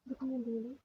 Рекомендую.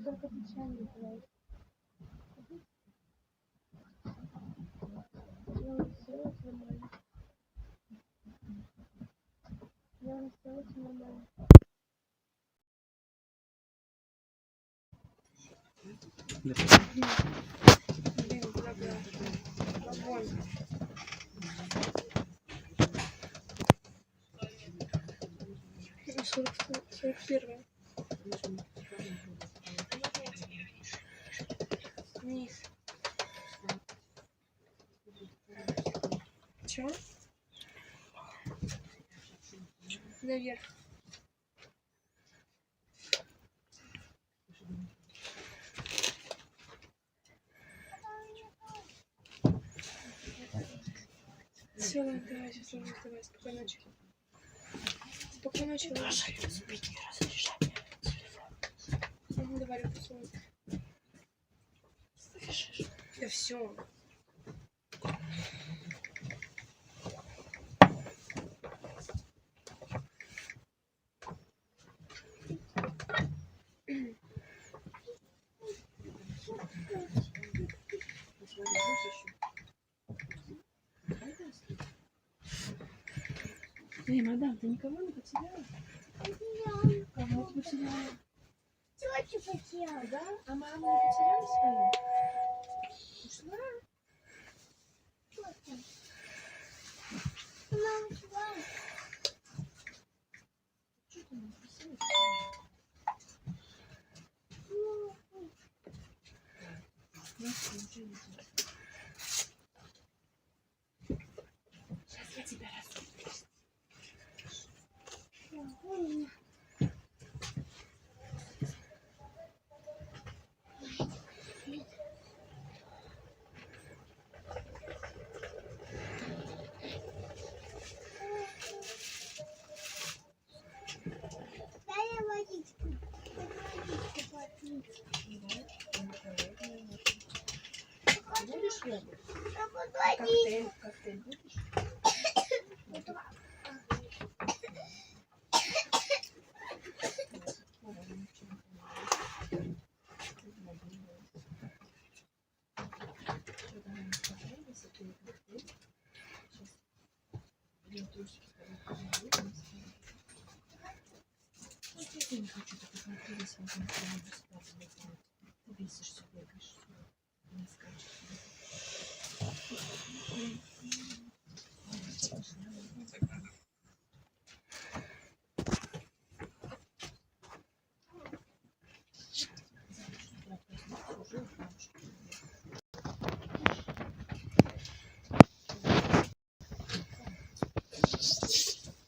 Только печально бывает. Я рассталась нормально. Блин, дорогая. Огонь. Сорок первая. Вниз. Чё? Наверх. Все, давай, все, давай, спокойной ночи. Спокойной ночи. Спить, не разрешай мне телефон. Давай, поцелуй. Слышишь? Да все. Эй, мадам, ты никого не потеряла? Кого ты потеряла? Тетю потеряла. Да? А маму не потеряла свою? Ушла? Тетя. Она ушла. Что ты не спросила? Сейчас я тебя рассмотрю. Дай водичку. Водичку попить. Будешь вообще не хочу, ты посмотри, если он там кого-нибудь сюда залезает. Ты бесишься, бегаешь. Не скачешь.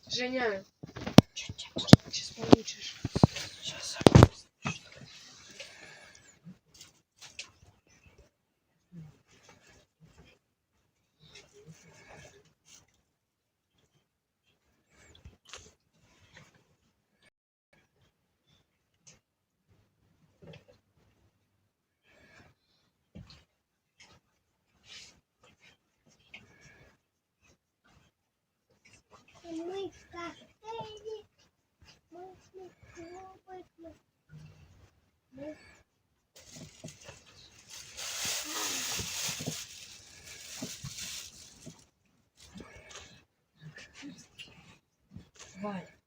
Женя, сейчас получишь. Сейчас. Мышка. Эй, мышка, мышка. Валь.